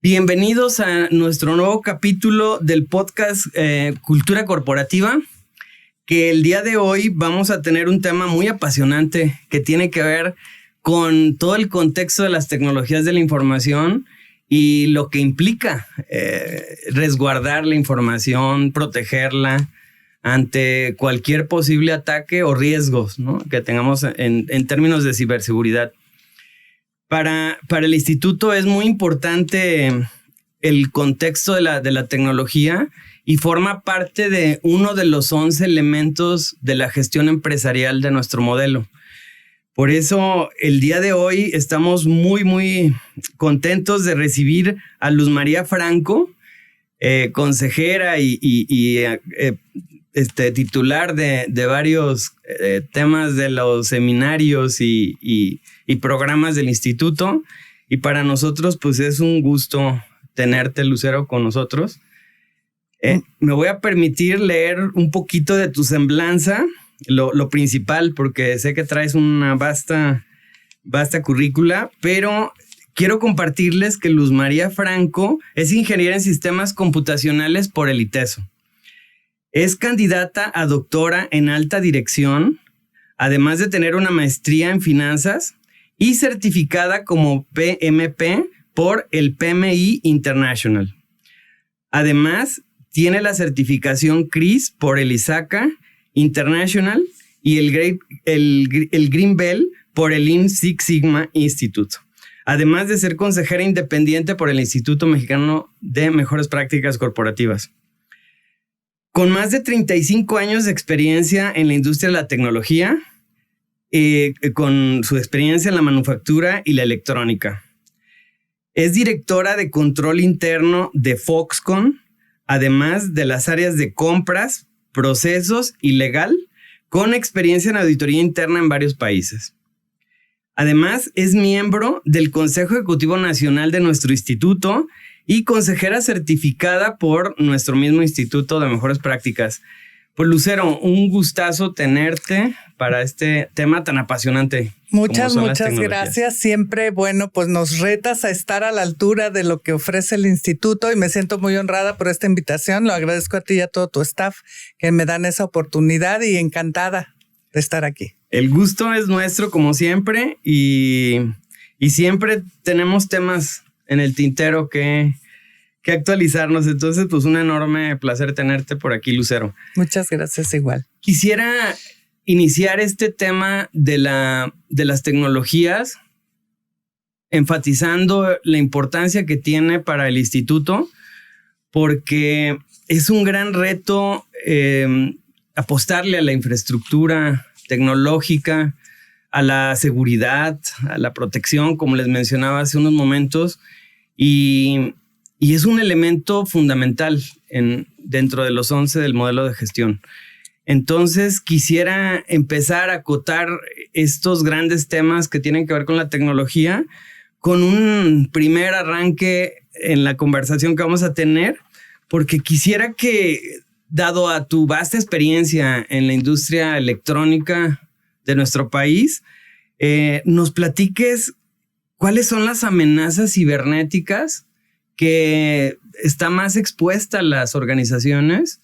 Bienvenidos a nuestro nuevo capítulo del podcast Cultura Corporativa, que el día de hoy vamos a tener un tema muy apasionante que tiene que ver con todo el contexto de las tecnologías de la información y lo que implica resguardar la información, protegerla ante cualquier posible ataque o riesgos, ¿no?, que tengamos en términos de ciberseguridad. Para el instituto es muy importante el contexto de la tecnología y forma parte de uno de los 11 elementos de la gestión empresarial de nuestro modelo. Por eso el día de hoy estamos muy contentos de recibir a Luz María Franco, consejera y titular de varios temas de los seminarios y programas del instituto. Y para nosotros pues es un gusto tenerte, Lucero, con nosotros. Me voy a permitir leer un poquito de tu semblanza, lo principal, porque sé que traes una vasta currícula, pero quiero compartirles que Luz María Franco es ingeniera en sistemas computacionales por el ITESO. Es candidata a doctora en alta dirección, además de tener una maestría en finanzas y certificada como PMP por el PMI International. Además, tiene la certificación CRIS por el ISACA International y el Green Belt por el Lean Six Sigma Institute. Además de ser consejera independiente por el Instituto Mexicano de Mejores Prácticas Corporativas. Con más de 35 años de experiencia en la industria de la tecnología, con su experiencia en la manufactura y la electrónica. Es directora de control interno de Foxconn, además de las áreas de compras, procesos y legal, con experiencia en auditoría interna en varios países. Además, es miembro del Consejo Ejecutivo Nacional de nuestro instituto y consejera certificada por nuestro mismo Instituto de Mejores Prácticas. Pues Lucero, un gustazo tenerte para este tema tan apasionante. Muchas gracias. Siempre, bueno, pues nos retas a estar a la altura de lo que ofrece el instituto y me siento muy honrada por esta invitación. Lo agradezco a ti y a todo tu staff que me dan esa oportunidad y encantada de estar aquí. El gusto es nuestro, como siempre, y siempre tenemos temas en el tintero que actualizarnos. Entonces, pues un enorme placer tenerte por aquí, Lucero. Muchas gracias, igual. Quisiera iniciar este tema de las tecnologías enfatizando la importancia que tiene para el instituto, porque es un gran reto apostarle a la infraestructura tecnológica, a la seguridad, a la protección, como les mencionaba hace unos momentos, y es un elemento fundamental dentro de los 11 del modelo de gestión. Entonces, quisiera empezar a acotar estos grandes temas que tienen que ver con la tecnología con un primer arranque en la conversación que vamos a tener, porque quisiera que, dado a tu vasta experiencia en la industria electrónica de nuestro país, nos platiques cuáles son las amenazas cibernéticas que está más expuesta a las organizaciones,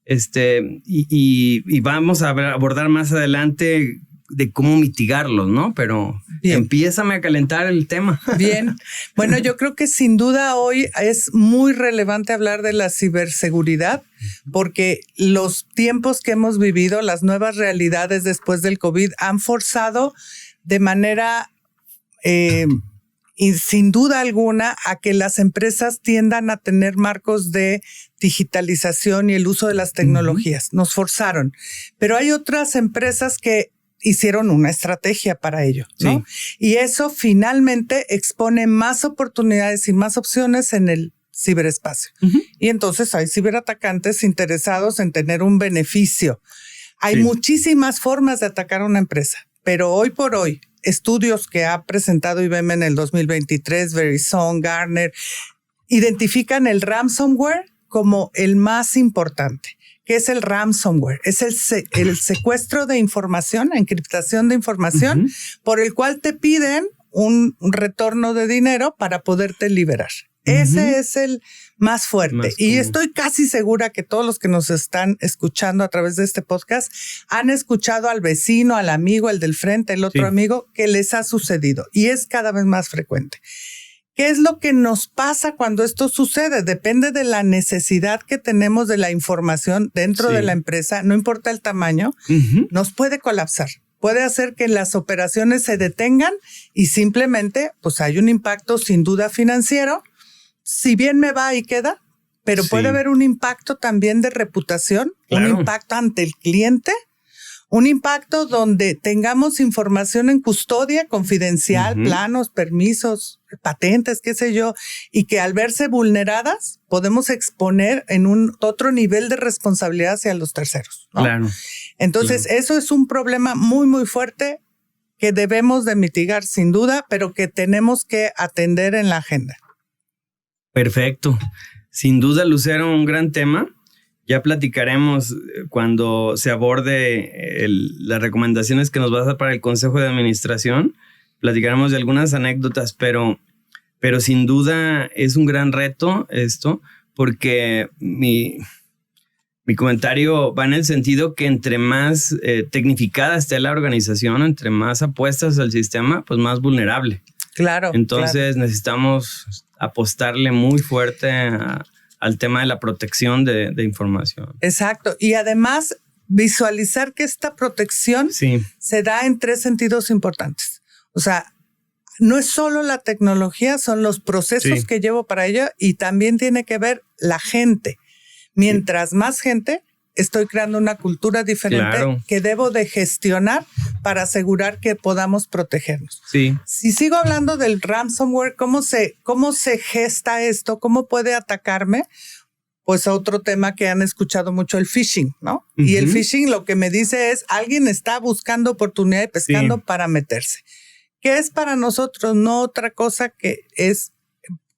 y vamos a abordar más adelante de cómo mitigarlos, ¿no? Pero bien, empiézame a calentar el tema. Bien. Bueno, yo creo que sin duda hoy es muy relevante hablar de la ciberseguridad, porque los tiempos que hemos vivido, las nuevas realidades después del COVID han forzado de manera y sin duda alguna a que las empresas tiendan a tener marcos de digitalización y el uso de las tecnologías. Nos forzaron. Pero hay otras empresas que hicieron una estrategia para ello, ¿no? Sí. Y eso finalmente expone más oportunidades y más opciones en el ciberespacio. Y entonces hay ciberatacantes interesados en tener un beneficio. Hay muchísimas formas de atacar a una empresa, pero hoy por hoy, estudios que ha presentado IBM en el 2023, Verizon, Gartner, identifican el ransomware como el más importante, ¿Qué es el ransomware? Es el secuestro de información, encriptación de información, por el cual te piden un retorno de dinero para poderte liberar. Ese es el más fuerte. Y estoy casi segura que todos los que nos están escuchando a través de este podcast han escuchado al vecino, al amigo, el del frente, el otro amigo, que les ha sucedido. Y es cada vez más frecuente. ¿Qué es lo que nos pasa cuando esto sucede? Depende de la necesidad que tenemos de la información dentro de la empresa, no importa el tamaño, nos puede colapsar. Puede hacer que las operaciones se detengan y simplemente pues hay un impacto sin duda financiero. Si bien me va y queda, pero puede haber un impacto también de reputación, un impacto ante el cliente, un impacto donde tengamos información en custodia confidencial, planos, permisos, patentes, qué sé yo, y que al verse vulneradas podemos exponer en un otro nivel de responsabilidad hacia los terceros, ¿no? Claro. Entonces, eso es un problema muy, muy fuerte que debemos de mitigar sin duda, pero que tenemos que atender en la agenda. Perfecto. Sin duda, Lucero, un gran tema. Ya platicaremos cuando se aborde las recomendaciones que nos vas a dar para el Consejo de Administración. Platicaremos de algunas anécdotas, pero sin duda es un gran reto esto, porque mi comentario va en el sentido que entre más tecnificada esté la organización, entre más apuestas al sistema, pues más vulnerable. Claro. Entonces necesitamos apostarle muy fuerte al tema de la protección de información. Exacto. Y además visualizar que esta protección se da en 3 sentidos importantes. O sea, no es solo la tecnología, son los procesos que llevo para ello y también tiene que ver la gente. Mientras más gente, estoy creando una cultura diferente que debo de gestionar para asegurar que podamos protegernos. Sí. Si sigo hablando del ransomware, ¿cómo se gesta esto? ¿Cómo puede atacarme? Pues otro tema que han escuchado mucho, el phishing, ¿no? Y el phishing lo que me dice es, alguien está buscando oportunidad y pescando para meterse. ¿Qué es para nosotros? No otra cosa que es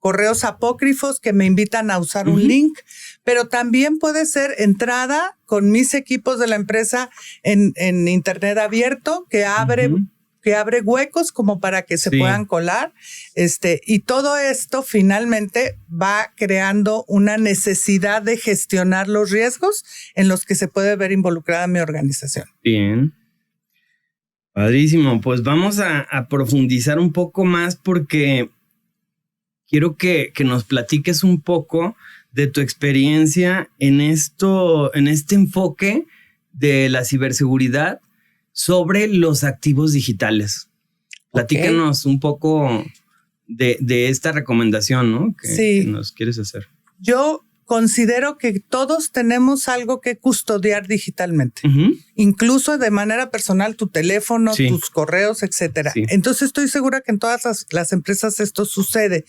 correos apócrifos que me invitan a usar un link, pero también puede ser entrada con mis equipos de la empresa en internet abierto que abre huecos como para que se puedan colar. Y todo esto finalmente va creando una necesidad de gestionar los riesgos en los que se puede ver involucrada mi organización. Bien. Padrísimo. Pues vamos a profundizar un poco más porque quiero que nos platiques un poco de tu experiencia en este enfoque de la ciberseguridad sobre los activos digitales. Platícanos un poco de esta recomendación, ¿no? Que nos quieres hacer. Yo considero que todos tenemos algo que custodiar digitalmente, incluso de manera personal, tu teléfono, tus correos, etcétera. Entonces estoy segura que en todas las empresas esto sucede.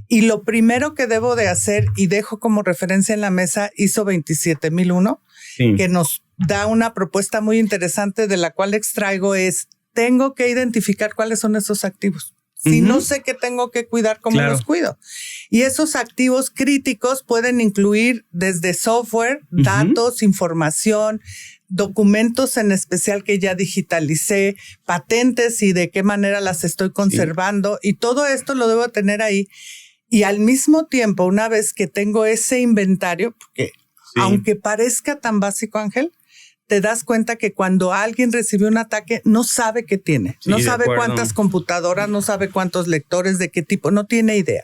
Y lo primero que debo de hacer, y dejo como referencia en la mesa ISO 27001, que nos da una propuesta muy interesante de la cual extraigo, es tengo que identificar cuáles son esos activos. Si no sé qué tengo que cuidar, ¿cómo los cuido? Y esos activos críticos pueden incluir desde software, datos, información, documentos en especial que ya digitalicé, patentes y de qué manera las estoy conservando. Y todo esto lo debo tener ahí. Y al mismo tiempo, una vez que tengo ese inventario, porque aunque parezca tan básico, Ángel, te das cuenta que cuando alguien recibe un ataque, no sabe qué tiene. No sabe cuántas computadoras, no sabe cuántos lectores, de qué tipo, no tiene idea.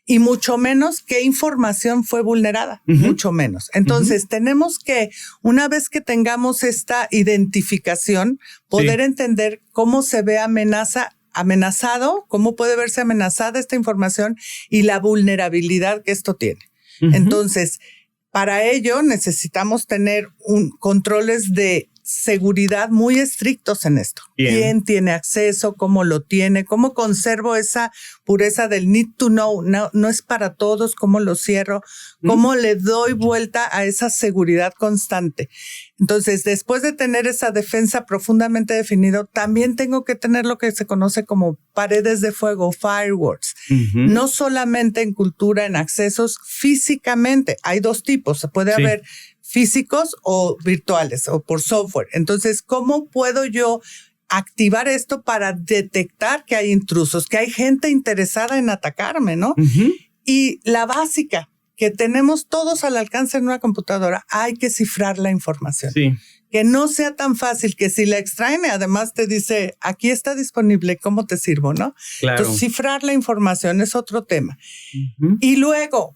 Y mucho menos qué información fue vulnerada, mucho menos. Entonces, tenemos que, una vez que tengamos esta identificación, poder entender cómo se ve amenazado, cómo puede verse amenazada esta información y la vulnerabilidad que esto tiene. Entonces, para ello necesitamos tener controles de seguridad muy estrictos en esto. ¿Quién tiene acceso? ¿Cómo lo tiene? ¿Cómo conservo esa pureza del need to know? No es para todos. ¿Cómo lo cierro? ¿Cómo le doy vuelta a esa seguridad constante? Entonces, después de tener esa defensa profundamente definido, también tengo que tener lo que se conoce como paredes de fuego, firewalls. No solamente en cultura, en accesos, físicamente. Hay 2 tipos. Puede haber físicos o virtuales o por software. Entonces, ¿cómo puedo yo activar esto para detectar que hay intrusos, que hay gente interesada en atacarme, ¿no? Uh-huh. Y la básica, que tenemos todos al alcance en una computadora, hay que cifrar la información. Sí. Que no sea tan fácil que si la extraen, además te dice, aquí está disponible, ¿cómo te sirvo, no? Claro. Entonces, cifrar la información es otro tema. Uh-huh. Y luego,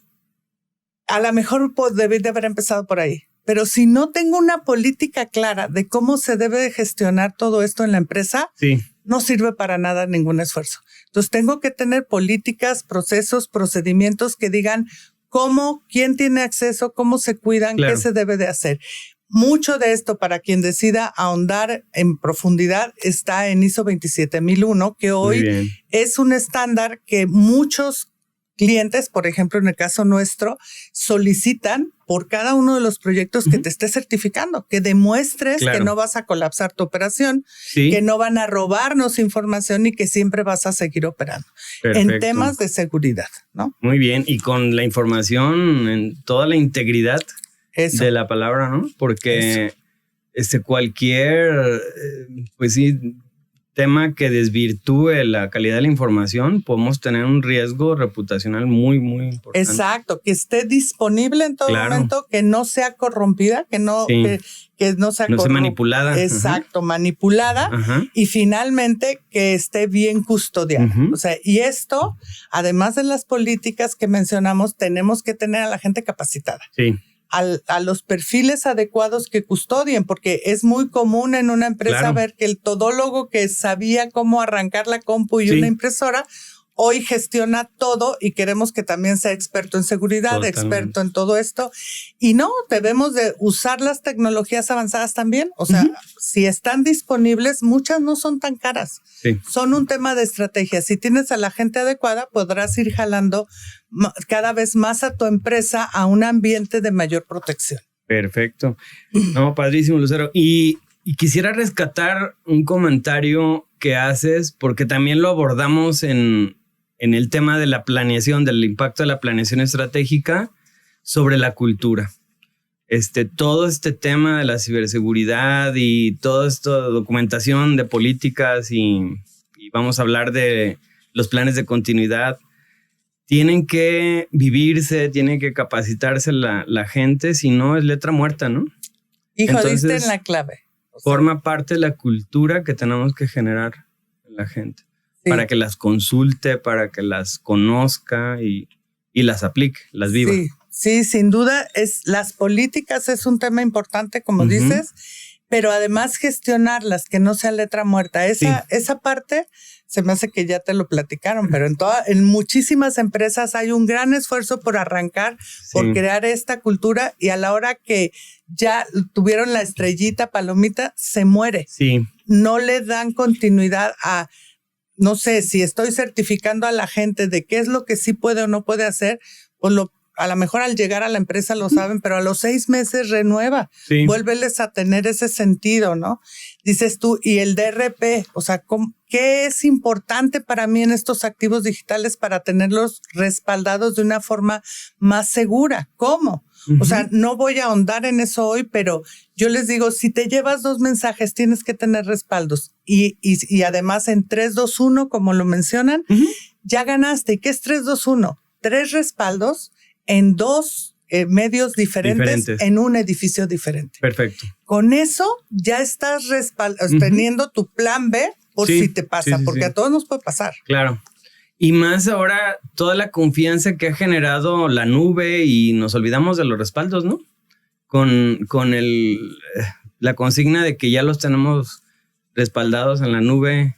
a lo mejor debí de haber empezado por ahí, pero si no tengo una política clara de cómo se debe de gestionar todo esto en la empresa, sí, no sirve para nada ningún esfuerzo. Entonces, tengo que tener políticas, procesos, procedimientos que digan cómo, quién tiene acceso, cómo se cuidan, claro, qué se debe de hacer. Mucho de esto, para quien decida ahondar en profundidad, está en ISO 27001, que hoy es un estándar que muchos clientes, por ejemplo, en el caso nuestro, solicitan por cada uno de los proyectos que te esté certificando, que demuestres que no vas a colapsar tu operación, que no van a robarnos información y que siempre vas a seguir operando. Perfecto. En temas de seguridad, ¿no? Muy bien, y con la información en toda la integridad de la palabra, ¿no? Porque cualquier, pues sí, tema que desvirtúe la calidad de la información, podemos tener un riesgo reputacional muy, muy importante. Exacto, que esté disponible en todo momento, que no sea corrompida, que no sea manipulada. Exacto, manipulada. Y finalmente que esté bien custodiada. O sea, y esto, además de las políticas que mencionamos, tenemos que tener a la gente capacitada. Sí. A los perfiles adecuados que custodien, porque es muy común en una empresa ver que el todólogo que sabía cómo arrancar la compu y una impresora, hoy gestiona todo y queremos que también sea experto en seguridad, experto en todo esto. Y no, debemos de usar las tecnologías avanzadas también. O sea, si están disponibles, muchas no son tan caras. Sí. Son un tema de estrategia. Si tienes a la gente adecuada, podrás ir jalando cada vez más a tu empresa a un ambiente de mayor protección. Perfecto. No, padrísimo, Lucero. Y quisiera rescatar un comentario que haces, porque también lo abordamos en el tema de la planeación, del impacto de la planeación estratégica sobre la cultura. Todo este tema de la ciberseguridad y toda esta documentación de políticas y vamos a hablar de los planes de continuidad, tienen que vivirse, tienen que capacitarse la gente, si no es letra muerta, ¿no? Hijo, diste en la clave. Forma parte de la cultura que tenemos que generar en la gente. Sí. Para que las consulte, para que las conozca y las aplique, las viva. Sí, sin duda, las políticas es un tema importante, como dices, pero además gestionarlas, que no sea letra muerta. Esa parte se me hace que ya te lo platicaron, pero en muchísimas empresas hay un gran esfuerzo por arrancar, por crear esta cultura, y a la hora que ya tuvieron la estrellita, palomita, se muere. Sí. No le dan continuidad a... No sé, si estoy certificando a la gente de qué es lo que sí puede o no puede hacer, pues a lo mejor al llegar a la empresa lo saben, pero a los 6 meses renueva. Sí. Vuélveles a tener ese sentido, ¿no? Dices tú, y el DRP, o sea, ¿qué es importante para mí en estos activos digitales para tenerlos respaldados de una forma más segura? ¿Cómo? O sea, no voy a ahondar en eso hoy, pero yo les digo, si te llevas 2 mensajes, tienes que tener respaldos. Y además en 3, 2, 1, como lo mencionan, ya ganaste. ¿Y qué es 3, 2, 1? 3 respaldos en 2 medios diferentes en un edificio diferente. Perfecto. Con eso ya estás teniendo tu plan B por si te pasa, porque a todos nos puede pasar. Claro. Y más ahora, toda la confianza que ha generado la nube y nos olvidamos de los respaldos, ¿no? Con la consigna de que ya los tenemos respaldados en la nube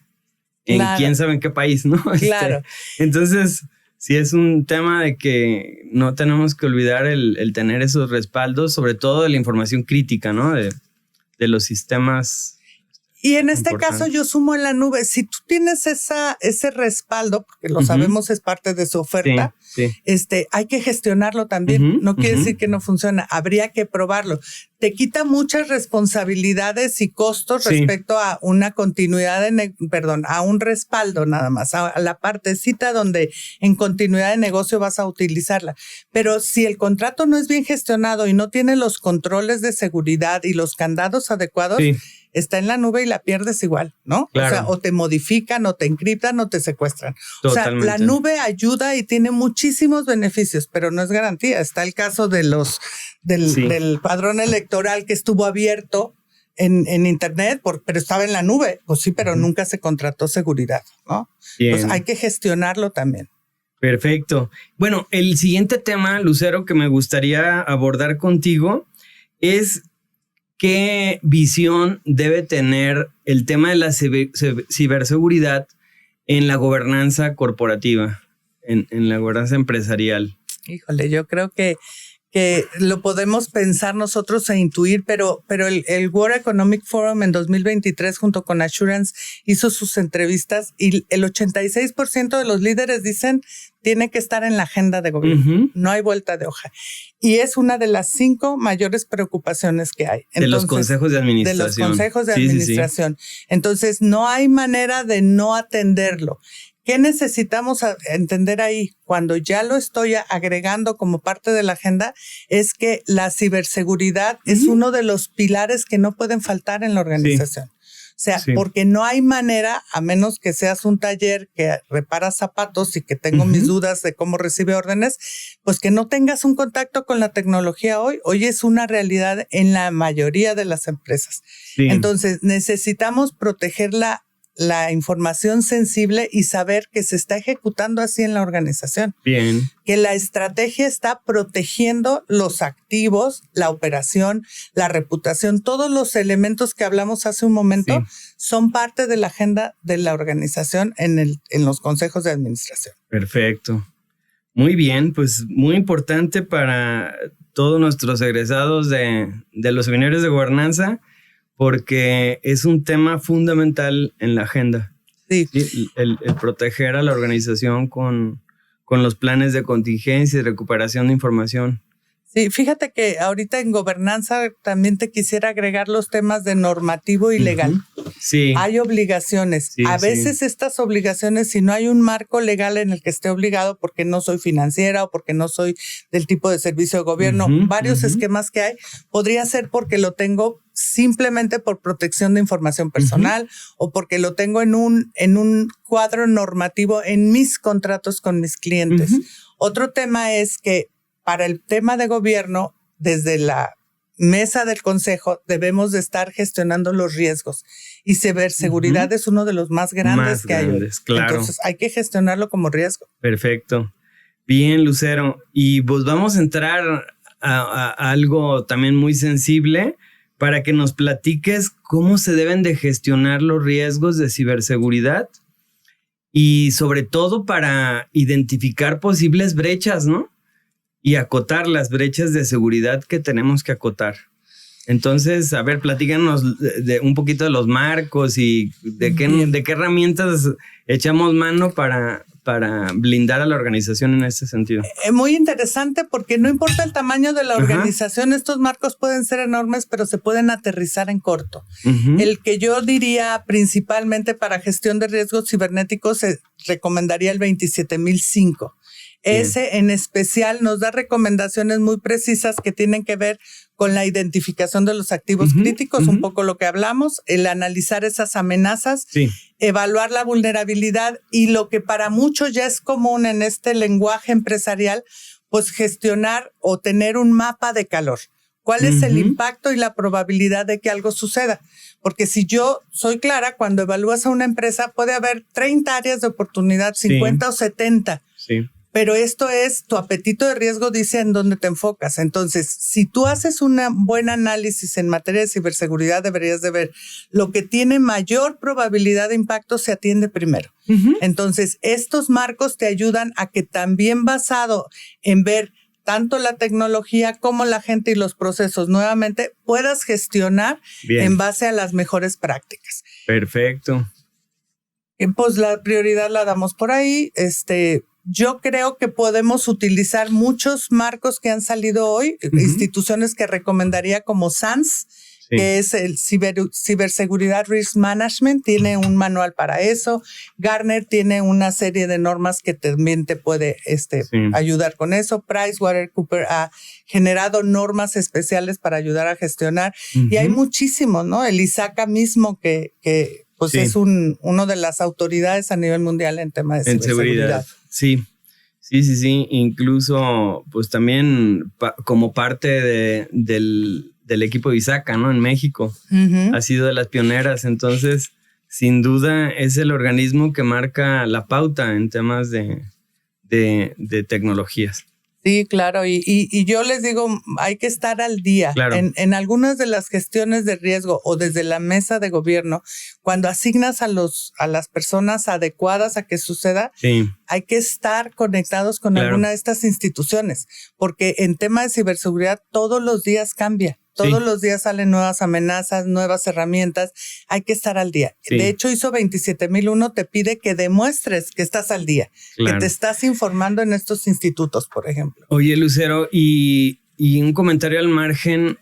en quién sabe en qué país, ¿no? Claro. Entonces, sí es un tema de que no tenemos que olvidar el tener esos respaldos, sobre todo de la información crítica, ¿no? De los sistemas. Y en este caso yo sumo en la nube, si tú tienes ese respaldo, porque lo sabemos es parte de su oferta, Sí. Hay que gestionarlo también. No quiere decir que no funciona. Habría que probarlo. Te quita muchas responsabilidades y costos respecto a una continuidad a un respaldo nada más, a la partecita donde en continuidad de negocio vas a utilizarla. Pero si el contrato no es bien gestionado y no tiene los controles de seguridad y los candados adecuados, está en la nube y la pierdes igual, ¿no? Claro. O sea, o te modifican, o te encriptan, o te secuestran. Totalmente. O sea, la nube ayuda y tiene muchísimos beneficios, pero no es garantía. Está el caso de del padrón electoral que estuvo abierto en internet, pero estaba en la nube. Pues sí, pero nunca se contrató seguridad, ¿no? Bien. Pues hay que gestionarlo también. Perfecto. Bueno, el siguiente tema, Lucero, que me gustaría abordar contigo es qué visión debe tener el tema de la ciberseguridad en la gobernanza corporativa, en la gobernanza empresarial. Híjole, yo creo que lo podemos pensar nosotros e intuir, pero el World Economic Forum en 2023 junto con Assurance hizo sus entrevistas y el 86% de los líderes dicen tiene que estar en la agenda de gobierno. No hay vuelta de hoja. Y es una de las 5 mayores preocupaciones que hay. Entonces, de los consejos de administración. De los consejos de administración. Sí. Entonces, no hay manera de no atenderlo. ¿Qué necesitamos entender ahí? Cuando ya lo estoy agregando como parte de la agenda, es que la ciberseguridad es uno de los pilares que no pueden faltar en la organización. O sea, porque no hay manera, a menos que seas un taller que repara zapatos y que tengo mis dudas de cómo recibe órdenes, pues que no tengas un contacto con la tecnología hoy. Hoy es una realidad en la mayoría de las empresas. Sí. Entonces, necesitamos proteger la información sensible y saber que se está ejecutando así en la organización. Bien. Que la estrategia está protegiendo los activos, la operación, la reputación, todos los elementos que hablamos hace un momento son parte de la agenda de la organización en los consejos de administración. Perfecto. Muy bien, pues muy importante para todos nuestros egresados de los seminarios de gobernanza, porque es un tema fundamental en la agenda. Sí. El proteger a la organización con los planes de contingencia y recuperación de información. Sí, fíjate que ahorita en gobernanza también te quisiera agregar los temas de normativo y legal. Sí. Hay obligaciones. Sí, a veces estas obligaciones, si no hay un marco legal en el que esté obligado, porque no soy financiera o porque no soy del tipo de servicio de gobierno, varios esquemas que hay, podría ser porque lo tengo simplemente por protección de información personal o porque lo tengo en un cuadro normativo en mis contratos con mis clientes. Otro tema es que para el tema de gobierno, desde la mesa del consejo, debemos de estar gestionando los riesgos. Y ciberseguridad es uno de los más grandes que hay. Claro. Entonces, hay que gestionarlo como riesgo. Perfecto. Bien, Lucero. Y pues vamos a entrar a algo también muy sensible para que nos platiques cómo se deben de gestionar los riesgos de ciberseguridad y sobre todo para identificar posibles brechas, ¿no? Y acotar las brechas de seguridad que tenemos que acotar. Entonces, a ver, platícanos de un poquito de los marcos y de qué herramientas echamos mano para blindar a la organización en este sentido. Muy interesante porque no importa el tamaño de la organización, estos marcos pueden ser enormes, pero se pueden aterrizar en corto. El que yo diría principalmente para gestión de riesgos cibernéticos, recomendaría el 27005. Ese en especial nos da recomendaciones muy precisas que tienen que ver con la identificación de los activos críticos, un poco lo que hablamos, el analizar esas amenazas, evaluar la vulnerabilidad y lo que para muchos ya es común en este lenguaje empresarial, pues gestionar o tener un mapa de calor. ¿Cuál es el impacto y la probabilidad de que algo suceda? Porque si yo soy clara, cuando evalúas a una empresa puede haber 30 áreas de oportunidad, 50 o 70. Sí. Pero esto es, tu apetito de riesgo dice en dónde te enfocas. Entonces, si tú haces un buen análisis en materia de ciberseguridad, deberías de ver lo que tiene mayor probabilidad de impacto se atiende primero. Entonces, estos marcos te ayudan a que también basado en ver tanto la tecnología como la gente y los procesos nuevamente puedas gestionar en base a las mejores prácticas. Perfecto. Pues la prioridad la damos por ahí, Yo creo que podemos utilizar muchos marcos que han salido hoy, instituciones que recomendaría como SANS, que es el Ciberseguridad Risk Management, tiene un manual para eso. Gartner tiene una serie de normas que también te puede ayudar con eso. PricewaterhouseCoopers ha generado normas especiales para ayudar a gestionar. Y hay muchísimos, ¿no? El ISACA mismo que pues es uno de las autoridades a nivel mundial en temas de ciberseguridad. Sí. Incluso, pues también como parte del equipo de ISACA, ¿no? En México. Ha sido de las pioneras. Entonces, sin duda, es el organismo que marca la pauta en temas de tecnologías. Sí, claro. Y yo les digo, hay que estar al día. Claro. En algunas de las gestiones de riesgo o desde la mesa de gobierno, cuando asignas a las personas adecuadas a que suceda, hay que estar conectados con alguna de estas instituciones, porque en tema de ciberseguridad todos los días cambia. Todos los días salen nuevas amenazas, nuevas herramientas. Hay que estar al día. De hecho, ISO 27001 te pide que demuestres que estás al día, que te estás informando en estos institutos, por ejemplo. Oye, Lucero, y un comentario al margen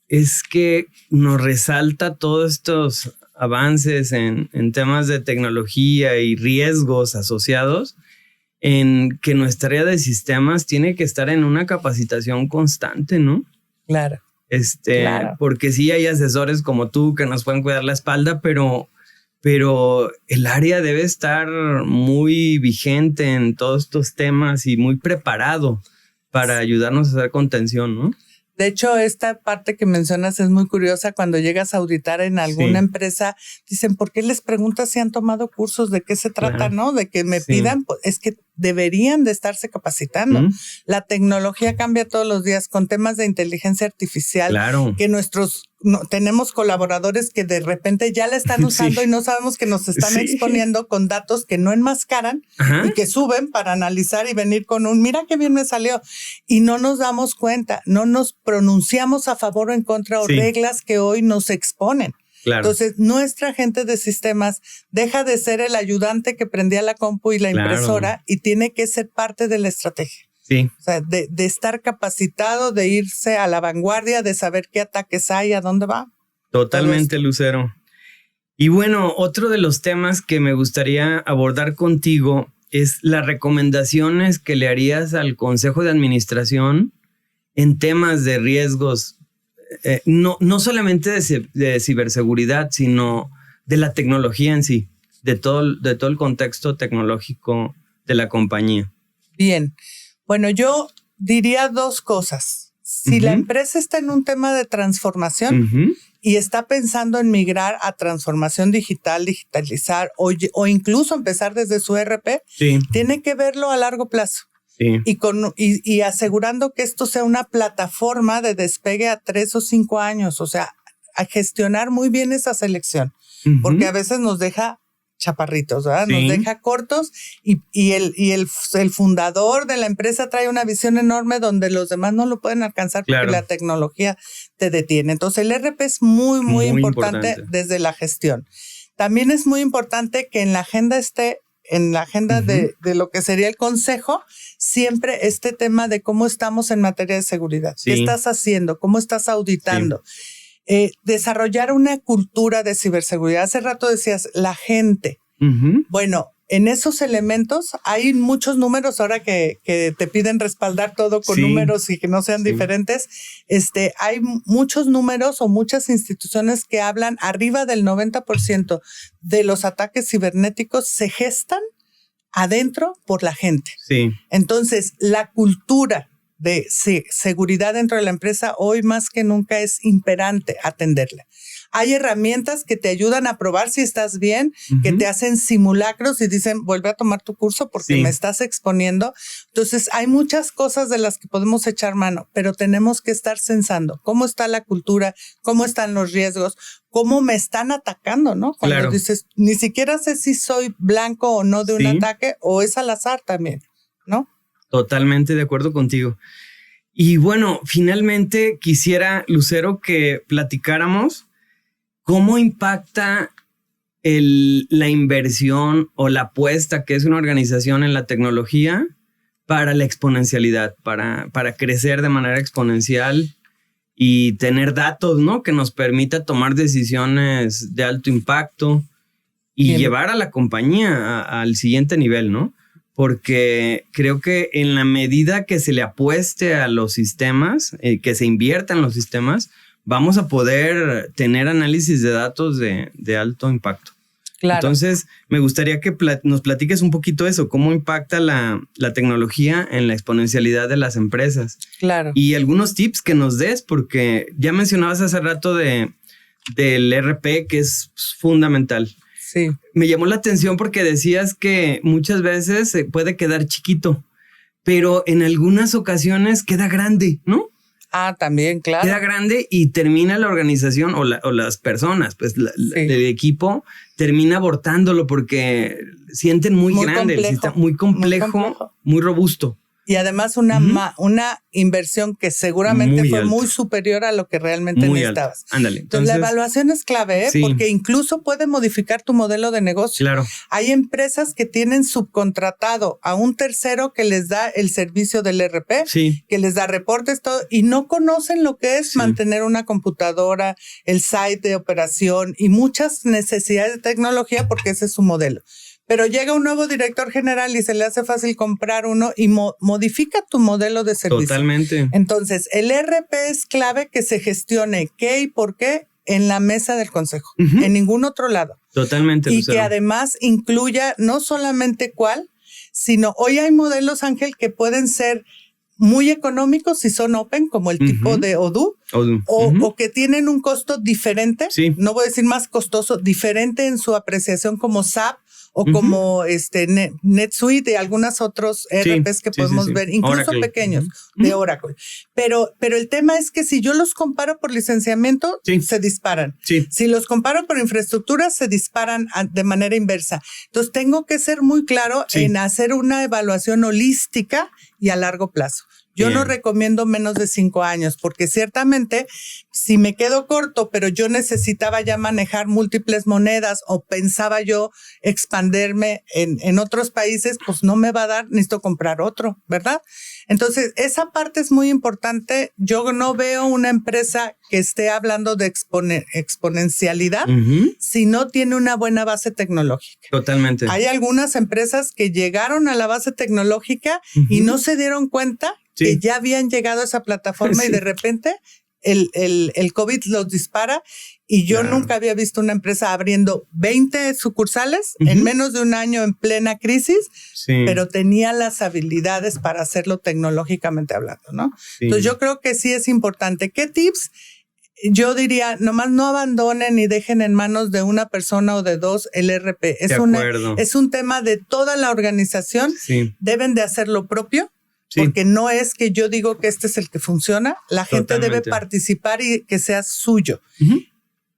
es que nos resalta todos estos avances en temas de tecnología y riesgos asociados, en que nuestra área de sistemas tiene que estar en una capacitación constante, ¿no? Claro. Porque sí hay asesores como tú que nos pueden cuidar la espalda, pero el área debe estar muy vigente en todos estos temas y muy preparado para ayudarnos a hacer contención, ¿no? De hecho, esta parte que mencionas es muy curiosa. Cuando llegas a auditar en alguna empresa, dicen, ¿por qué les preguntas si han tomado cursos? ¿De qué se trata, no? De que me pidan, pues, es que deberían de estarse capacitando. La tecnología cambia todos los días con temas de inteligencia artificial, que tenemos colaboradores que de repente ya la están usando y no sabemos que nos están exponiendo con datos que no enmascaran y que suben para analizar y venir con mira qué bien me salió. Y no nos damos cuenta, no nos pronunciamos a favor o en contra o reglas que hoy nos exponen. Entonces, nuestra gente de sistemas deja de ser el ayudante que prendía la compu y la impresora y tiene que ser parte de la estrategia. O sea, de estar capacitado, de irse a la vanguardia, de saber qué ataques hay, a dónde va. Totalmente, Lucero. Y bueno, otro de los temas que me gustaría abordar contigo es las recomendaciones que le harías al Consejo de Administración en temas de riesgos, no solamente de ciberseguridad, sino de la tecnología en sí, de todo el contexto tecnológico de la compañía. Bien. Bueno, yo diría dos cosas. Si la empresa está en un tema de transformación y está pensando en migrar a transformación digital, digitalizar o incluso empezar desde su ERP, tiene que verlo a largo plazo. Y asegurando que esto sea una plataforma de despegue a 3 o 5 años, o sea, a gestionar muy bien esa selección, porque a veces nos deja chaparritos, ¿verdad? Nos deja cortos y el fundador de la empresa trae una visión enorme donde los demás no lo pueden alcanzar porque la tecnología te detiene. Entonces el ERP es muy importante desde la gestión. También es muy importante que en la agenda de lo que sería el consejo, siempre este tema de cómo estamos en materia de seguridad. ¿Qué estás haciendo? ¿Cómo estás auditando? Desarrollar una cultura de ciberseguridad. Hace rato decías, la gente. Bueno, en esos elementos hay muchos números ahora que te piden respaldar todo con números y que no sean diferentes. Hay muchos números o muchas instituciones que hablan arriba del 90% de los ataques cibernéticos se gestan adentro por la gente. Entonces, la cultura de seguridad dentro de la empresa hoy más que nunca es imperante atenderla. Hay herramientas que te ayudan a probar si estás bien, que te hacen simulacros y dicen, vuelve a tomar tu curso porque me estás exponiendo. Entonces, hay muchas cosas de las que podemos echar mano, pero tenemos que estar sensando cómo está la cultura, cómo están los riesgos, cómo me están atacando, ¿no? Cuando dices, ni siquiera sé si soy blanco o no de un ataque o es al azar también, ¿no? Totalmente de acuerdo contigo. Y bueno, finalmente quisiera, Lucero, que platicáramos cómo impacta la inversión o la apuesta que es una organización en la tecnología para la exponencialidad, para crecer de manera exponencial y tener datos, ¿no? Que nos permita tomar decisiones de alto impacto y llevar a la compañía al siguiente nivel, ¿no? Porque creo que en la medida que se le apueste a los sistemas, que se invierta en los sistemas, vamos a poder tener análisis de datos de alto impacto. Claro. Entonces, me gustaría que nos platiques un poquito eso, cómo impacta la tecnología en la exponencialidad de las empresas. Claro. Y algunos tips que nos des, porque ya mencionabas hace rato del ERP, que es fundamental. Sí. Me llamó la atención porque decías que muchas veces se puede quedar chiquito, pero en algunas ocasiones queda grande, ¿no? Ah, también, claro. Queda grande y termina la organización o las personas, pues el equipo termina abortándolo porque sienten muy grande el sistema, muy complejo, muy robusto. Y además una inversión que seguramente fue muy superior a lo que realmente necesitabas. Ándale. Entonces, la evaluación es clave, sí. Porque incluso puede modificar tu modelo de negocio. Claro. Hay empresas que tienen subcontratado a un tercero que les da el servicio del ERP, sí. que les da reportes, todo, y no conocen lo que es mantener una computadora, el site de operación y muchas necesidades de tecnología porque ese es su modelo. Pero llega un nuevo director general y se le hace fácil comprar uno y modifica tu modelo de servicio. Totalmente. Entonces, el ERP es clave que se gestione qué y por qué en la mesa del consejo, en ningún otro lado. Totalmente. Y Lucero. Que además incluya no solamente cuál, sino hoy hay modelos, Ángel, que pueden ser muy económicos si son open, como el tipo de Odoo. O que tienen un costo diferente, no voy a decir más costoso, diferente en su apreciación como SAP, o como NetSuite y algunos otros ERPs que podemos ver, incluso Oracle. Pequeños, de Oracle. Pero el tema es que si yo los comparo por licenciamiento, se disparan. Sí. Si los comparo por infraestructura, se disparan de manera inversa. Entonces, tengo que ser muy claro en hacer una evaluación holística y a largo plazo. Yo no recomiendo menos de 5 años, porque ciertamente si me quedo corto, pero yo necesitaba ya manejar múltiples monedas o pensaba yo expandirme en otros países, pues no me va a dar, necesito comprar otro, ¿verdad? Entonces, esa parte es muy importante. Yo no veo una empresa que esté hablando de exponencialidad si no tiene una buena base tecnológica. Totalmente. Hay algunas empresas que llegaron a la base tecnológica y no se dieron cuenta que ya habían llegado a esa plataforma y de repente el COVID los dispara y yo nunca había visto una empresa abriendo 20 sucursales en menos de un año en plena crisis, pero tenía las habilidades para hacerlo tecnológicamente hablando, ¿no? Entonces yo creo que sí es importante. ¿Qué tips? Yo diría, nomás no abandonen y dejen en manos de una persona o de dos el ERP. Es un tema de toda la organización. Deben de hacer lo propio. Porque no es que yo digo que este es el que funciona, la gente debe participar y que sea suyo.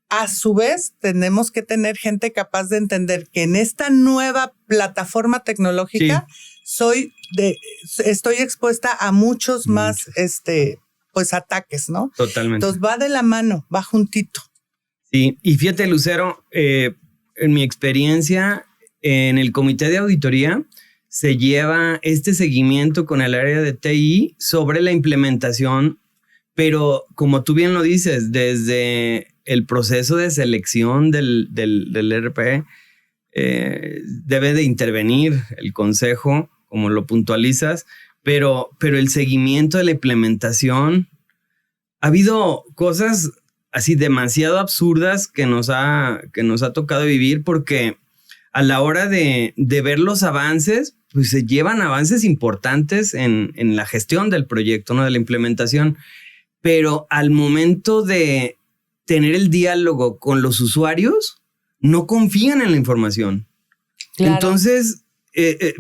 A su vez, tenemos que tener gente capaz de entender que en esta nueva plataforma tecnológica estoy expuesta a muchos más ataques, ¿no? Totalmente. Entonces va de la mano, va juntito. Sí, y fíjate, Lucero, en mi experiencia en el comité de auditoría, se lleva este seguimiento con el área de TI sobre la implementación, pero como tú bien lo dices, desde el proceso de selección del ERP, debe de intervenir el consejo, como lo puntualizas, pero el seguimiento de la implementación, ha habido cosas así demasiado absurdas que nos ha tocado vivir, porque a la hora de ver los avances, pues se llevan avances importantes en la gestión del proyecto, ¿no? De la implementación. Pero al momento de tener el diálogo con los usuarios, no confían en la información. Claro. Entonces,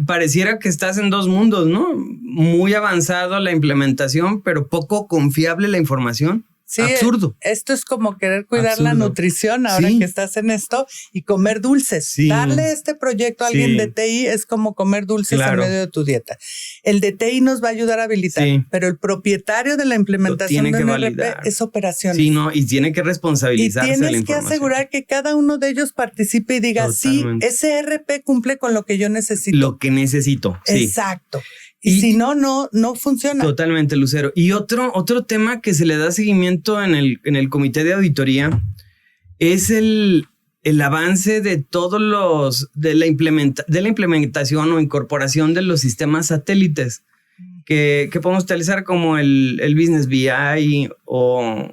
pareciera que estás en dos mundos, ¿no? Muy avanzado la implementación, pero poco confiable la información. Sí, absurdo. Esto es como querer cuidar la nutrición ahora que estás en esto y comer dulces. Sí. Darle este proyecto a alguien de TI es como comer dulces en medio de tu dieta. El de TI nos va a ayudar a habilitar, pero el propietario de la implementación de un ERP es operaciones. Sí, no, y tiene que responsabilizarse de la información. Y tienes que asegurar que cada uno de ellos participe y diga, totalmente. Sí, ese ERP cumple con lo que yo necesito. Lo que necesito, sí. Exacto. Y si no funciona. Totalmente, Lucero. Y otro tema que se le da seguimiento en el comité de auditoría es el avance de todos de la implementación o incorporación de los sistemas satélites que podemos utilizar como el Business BI o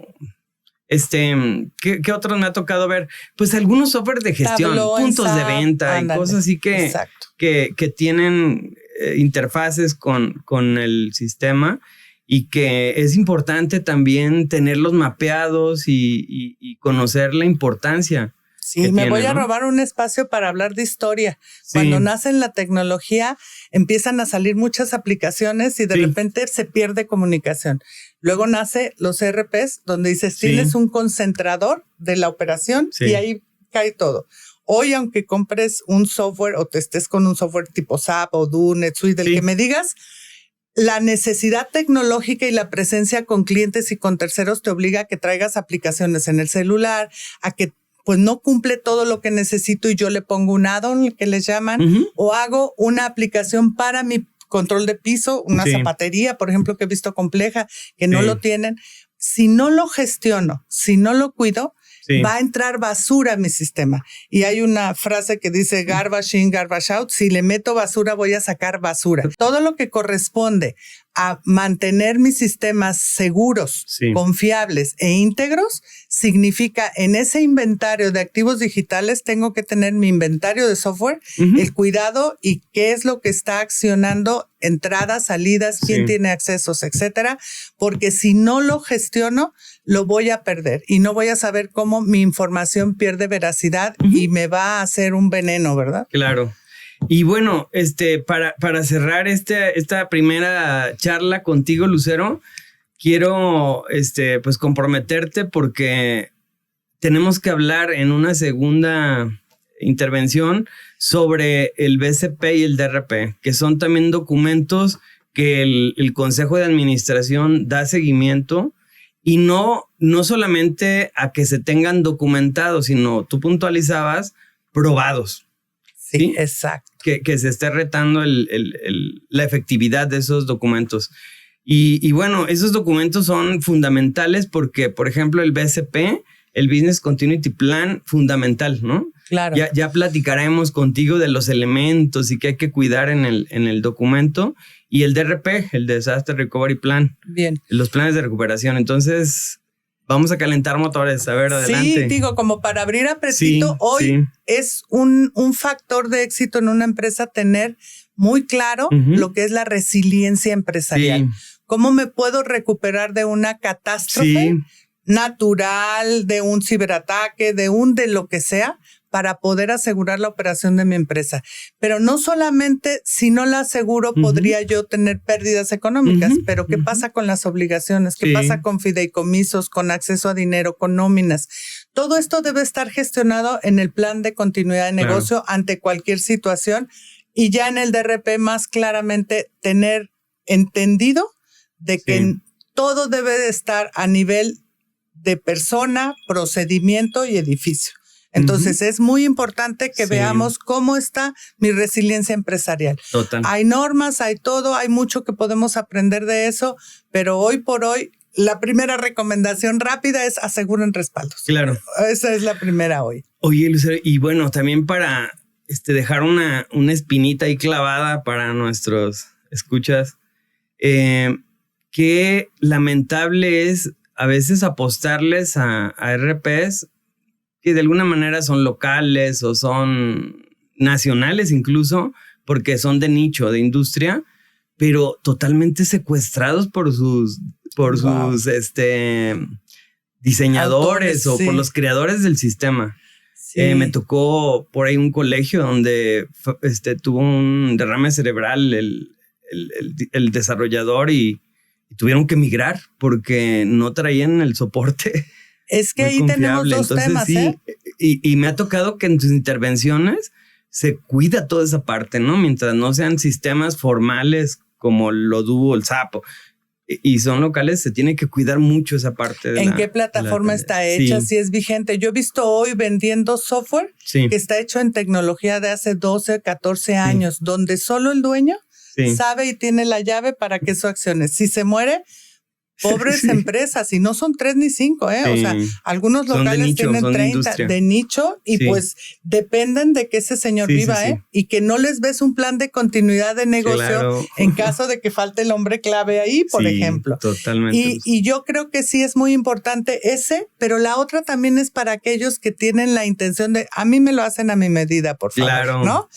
¿qué otros me ha tocado ver? Pues algunos software de gestión, Tableau, puntos de venta y cosas así que tienen interfaces con el sistema y que es importante también tenerlos mapeados y conocer la importancia. Sí, me voy a robar un espacio para hablar de historia. Sí. Cuando nace la tecnología, empiezan a salir muchas aplicaciones y de repente se pierde comunicación. Luego nace los ERPs, donde dices, tienes un concentrador de la operación y ahí cae todo. Hoy, aunque compres un software o te estés con un software tipo SAP o Do, NetSuite, del que me digas, la necesidad tecnológica y la presencia con clientes y con terceros te obliga a que traigas aplicaciones en el celular, a que pues no cumple todo lo que necesito y yo le pongo un add-on que les llaman, o hago una aplicación para mi control de piso, una zapatería, por ejemplo, que he visto compleja, que no lo tienen. Si no lo gestiono, si no lo cuido, va a entrar basura a mi sistema. Y hay una frase que dice garbage in, garbage out. Si le meto basura, voy a sacar basura. Todo lo que corresponde a mantener mis sistemas seguros, confiables e íntegros, significa en ese inventario de activos digitales tengo que tener mi inventario de software, el cuidado y qué es lo que está accionando, entradas, salidas, quién tiene accesos, etcétera, porque si no lo gestiono, lo voy a perder y no voy a saber cómo mi información pierde veracidad y me va a hacer un veneno, ¿verdad? Claro. Y bueno, para cerrar esta primera charla contigo, Lucero, quiero pues comprometerte porque tenemos que hablar en una segunda intervención sobre el BCP y el DRP, que son también documentos que el Consejo de Administración da seguimiento y no solamente a que se tengan documentados, sino tú puntualizabas probados. Sí, exacto. Que se esté retando la efectividad de esos documentos. Y bueno, esos documentos son fundamentales porque, por ejemplo, el BCP, el Business Continuity Plan, fundamental, ¿no? Claro. Ya platicaremos contigo de los elementos y qué hay que cuidar en el documento. Y el DRP, el Disaster Recovery Plan. Bien. Los planes de recuperación. Entonces, vamos a calentar motores. A ver, adelante. Sí, digo, como para abrir apretito, hoy es un factor de éxito en una empresa tener muy claro lo que es la resiliencia empresarial. ¿Cómo me puedo recuperar de una catástrofe natural, de un ciberataque, de lo que sea, para poder asegurar la operación de mi empresa? Pero no solamente si no la aseguro podría yo tener pérdidas económicas, pero ¿qué pasa con las obligaciones? ¿Qué pasa con fideicomisos, con acceso a dinero, con nóminas? Todo esto debe estar gestionado en el plan de continuidad de negocio ante cualquier situación y ya en el DRP más claramente tener entendido de que todo debe de estar a nivel de persona, procedimiento y edificio. Entonces es muy importante que veamos cómo está mi resiliencia empresarial. Total. Hay normas, hay todo, hay mucho que podemos aprender de eso, pero hoy por hoy la primera recomendación rápida es aseguren respaldos. Claro. Esa es la primera hoy. Oye, Lucero, y bueno, también para dejar una espinita ahí clavada para nuestros escuchas, qué lamentable es a veces apostarles a RPs que de alguna manera son locales o son nacionales incluso, porque son de nicho, de industria, pero totalmente secuestrados por sus diseñadores o por los creadores del sistema. Me tocó por ahí un colegio donde tuvo un derrame cerebral el desarrollador y y tuvieron que migrar porque no traían el soporte. Es que ahí tenemos dos temas, sí, y me ha tocado que en tus intervenciones se cuida toda esa parte, ¿no? Mientras no sean sistemas formales como lo tuvo el Sapo y son locales, se tiene que cuidar mucho esa parte. ¿En qué plataforma está hecha? Si es vigente. Yo he visto hoy vendiendo software que está hecho en tecnología de hace 12, 14 años, donde solo el dueño sabe y tiene la llave para que eso accione. Si se muere, pobres empresas, y no son 3 ni 5, o sea, algunos locales nicho, tienen 30 de nicho y pues dependen de que ese señor viva, y que no les ves un plan de continuidad de negocio en caso de que falte el hombre clave ahí, por ejemplo. Totalmente. Y yo creo que sí es muy importante ese, pero la otra también es para aquellos que tienen la intención de, a mí me lo hacen a mi medida, por favor, ¿no?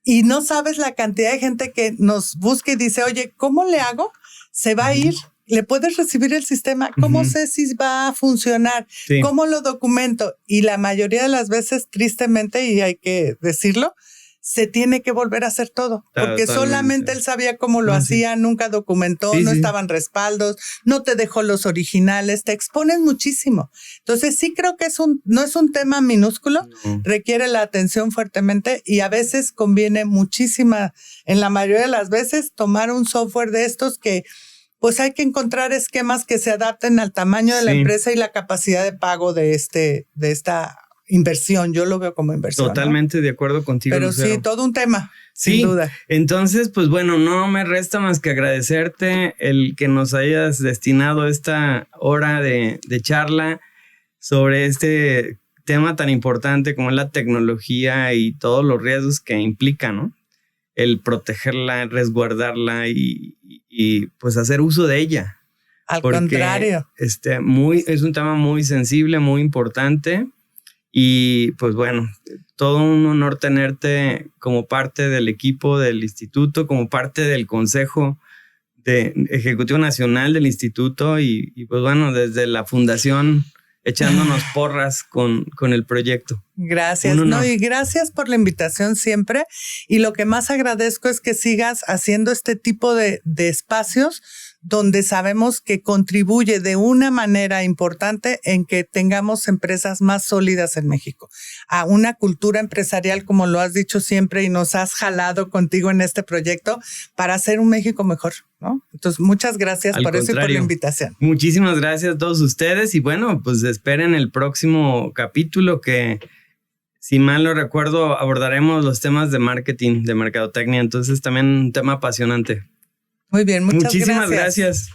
Y no sabes la cantidad de gente que nos busca y dice, oye, ¿cómo le hago? Se va a ir. ¿Le puedes recibir el sistema? ¿Cómo sé si va a funcionar? ¿Cómo lo documento? Y la mayoría de las veces, tristemente, y hay que decirlo, se tiene que volver a hacer todo. Porque solamente él sabía cómo lo hacía, nunca documentó, no estaban respaldos, no te dejó los originales, te expones muchísimo. Entonces sí creo que no es un tema minúsculo, requiere la atención fuertemente y a veces conviene muchísima, en la mayoría de las veces, tomar un software de estos que pues hay que encontrar esquemas que se adapten al tamaño de la empresa y la capacidad de pago de esta inversión. Yo lo veo como inversión. Totalmente de acuerdo contigo, pero Lucero. Sí, todo un tema, sin duda. Entonces, pues bueno, no me resta más que agradecerte el que nos hayas destinado esta hora de charla sobre este tema tan importante como es la tecnología y todos los riesgos que implica, ¿no? El protegerla, resguardarla y pues hacer uso de ella. Al contrario. Es un tema muy sensible, muy importante y pues bueno, todo un honor tenerte como parte del equipo del instituto, como parte del Consejo Ejecutivo Nacional del instituto y pues bueno, desde la fundación echándonos porras con el proyecto. Gracias. Y gracias por la invitación siempre. Y lo que más agradezco es que sigas haciendo este tipo de espacios donde sabemos que contribuye de una manera importante en que tengamos empresas más sólidas en México, a una cultura empresarial, como lo has dicho siempre y nos has jalado contigo en este proyecto para hacer un México mejor, ¿no? Entonces, muchas gracias por eso y por la invitación. Muchísimas gracias a todos ustedes y bueno, pues esperen el próximo capítulo que, si mal no recuerdo, abordaremos los temas de marketing, de mercadotecnia, entonces también un tema apasionante. Muy bien, muchísimas gracias.